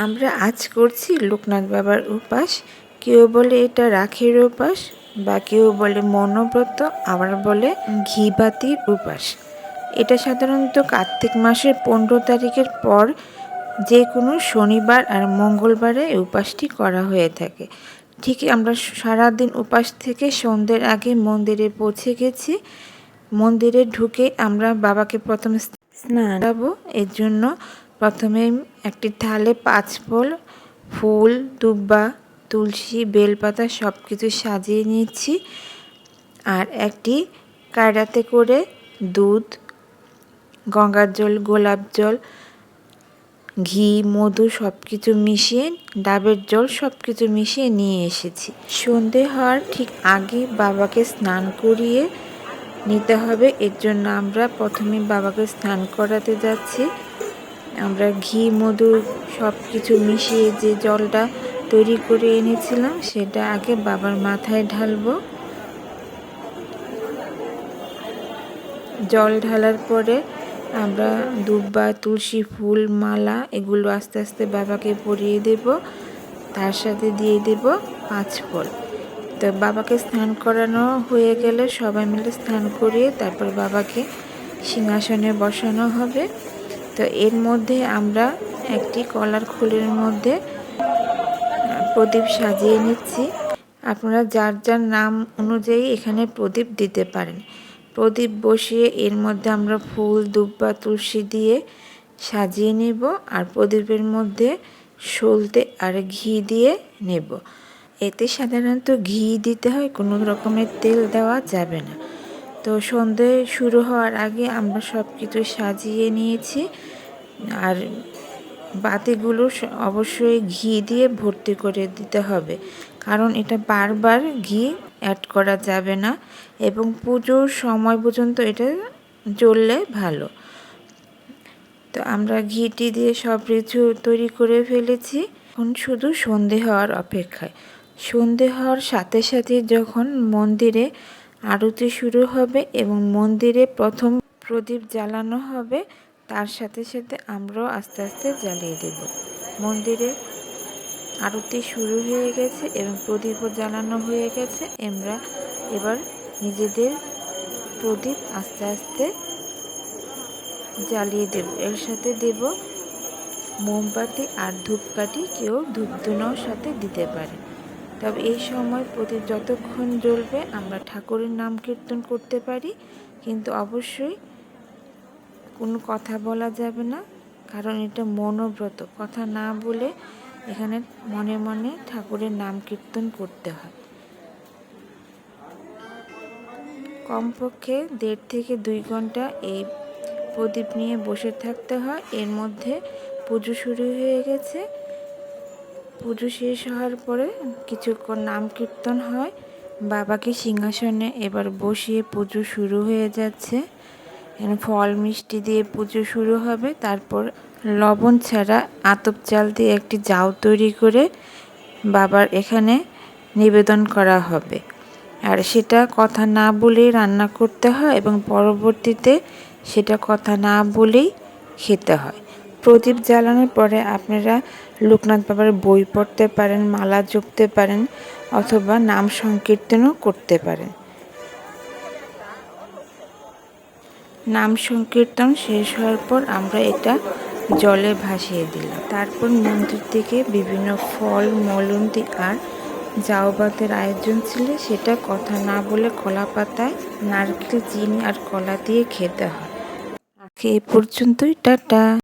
আমরা আজ করছি লোকনাথ বাবার উপাস। কেউ বলে এটা রাখির উপাস, বা কেউ বলে মৌনব্রত, আবার বলে ঘিবাতির উপাস। এটা সাধারণত কার্তিক মাসের 15 তারিখের পর যে কোনো শনিবার আর মঙ্গলবারে এই উপাসটি করা হয়ে থাকে। ঠিক আমরা সারাদিন উপাস থেকে সন্ধ্যের আগে মন্দিরে পৌঁছে গেছি। মন্দিরে ঢুকে আমরা বাবাকে প্রথমে স্নান দেব। এর জন্য প্রথমে একটি থালে 5 ফল ফুল, দুব্বা, তুলসী, বেলপাতা সব কিছু সাজিয়ে নিচ্ছি। আর একটি কায়রাতে করে দুধ, গঙ্গার জল, গোলাপ জল, ঘি, মধু সব কিছু মিশিয়ে, ডাবের জল সব কিছু মিশিয়ে নিয়ে এসেছি। সন্ধে হওয়ার ঠিক আগে বাবাকে স্নান করিয়ে নিতে হবে। এর জন্য আমরা প্রথমে বাবাকে স্নান করাতে যাচ্ছি। আমরা ঘি, মধু সব কিছু মিশিয়ে যে জলটা তৈরি করে এনেছিলাম সেটা আগে বাবার মাথায় ঢালবো। জল ঢালার পরে আমরা দুব্বা, তুলসী ফুল, মালা এগুলো আস্তে আস্তে বাবাকে পরিয়ে দেব। তার সাথে দিয়ে দেব 5 ফল। তো বাবাকে স্নান করানো হয়ে গেলে সবাই মিলে স্নান করিয়ে তারপর বাবাকে সিংহাসনে বসানো হবে। তো এর মধ্যে আমরা একটি কলার খোলের মধ্যে প্রদীপ সাজিয়ে নিচ্ছি। আপনারা যার যার নাম অনুযায়ী এখানে প্রদীপ দিতে পারেন। প্রদীপ বসিয়ে এর মধ্যে আমরা ফুল, দুব্বা, তুলসী দিয়ে সাজিয়ে নেব। আর প্রদীপের মধ্যে সলতে আর ঘি দিয়ে নেব। এতে সাধারণত ঘি দিতে হয়, কোনো রকমের তেল দেওয়া যাবে না। তো সন্ধে শুরু হওয়ার আগে আমরা সব কিছু সাজিয়ে নিয়েছি। আর বাতিগুলো অবশ্যই ঘি দিয়ে ভর্তি করে দিতে হবে, কারণ এটা বারবার ঘি অ্যাড করা যাবে না এবং পুজোর সময় পর্যন্ত এটা জ্বললে ভালো। তো আমরা ঘিটি দিয়ে সব কিছু তৈরি করে ফেলেছি। এখন শুধু সন্ধে হওয়ার অপেক্ষায়। সন্ধে হওয়ার সাথে সাথে যখন মন্দিরে আরতি শুরু হবে এবং মন্দিরে প্রথম প্রদীপ জ্বালানো হবে, তার সাথে সাথে আমরাও আস্তে আস্তে জ্বালিয়ে দেব। মন্দিরে আরতি শুরু হয়ে গেছে এবং প্রদীপও জ্বালানো হয়ে গেছে। আমরা এবার নিজেদের প্রদীপ আস্তে আস্তে জ্বালিয়ে দেব। এর সাথে দেব মোমবাতি আর ধূপকাঠি, কেউ ধূপধুনোর সাথে দিতে পারে। তবে এই সময় প্রদীপ যতক্ষণ জ্বলবে আমরা ঠাকুরের নাম কীর্তন করতে পারি, কিন্তু অবশ্যই কোনো কথা বলা যাবে না, কারণ এটা মৌনব্রত। কথা না বলে এখানে মনে মনে ঠাকুরের নাম কীর্তন করতে হয়। কমপক্ষে 1.5 থেকে 2 ঘন্টা এই প্রদীপ নিয়ে বসে থাকতে হয়। এর মধ্যে পুজো শুরু হয়ে গেছে। পুজো শেষ হওয়ার পরে কিছুক্ষণ নাম কীর্তন হয়। বাবাকে সিংহাসনে এবার বসিয়ে পুজো শুরু হয়ে যাচ্ছে। এখানে ফল মিষ্টি দিয়ে পুজো শুরু হবে। তারপর লবণ ছাড়া আতপ চাল দিয়ে একটি জাউ তৈরি করে বাবার এখানে নিবেদন করা হবে। আর সেটা কথা না বলেই রান্না করতে হয় এবং পরবর্তীতে সেটা কথা না বলেই খেতে হয়। প্রদীপ জ্বালানোর পরে আপনারা লোকনাথ বাবার বই পড়তে পারেন, মালা জপতে পারেন, অথবা নাম সংকীর্তনও করতে পারেন। নাম সংকীর্তন শেষ হওয়ার পর আমরা এটা জলে ভাসিয়ে দিলাম। তারপর মন্দির থেকে বিভিন্ন ফল, মলন্তি আর জাউবাতের আয়োজন ছিল। সেটা কথা না বলে কলা পাতায় নারকেল, চিনি আর কলা দিয়ে খেতে হয়। এই পর্যন্তই, টাটা।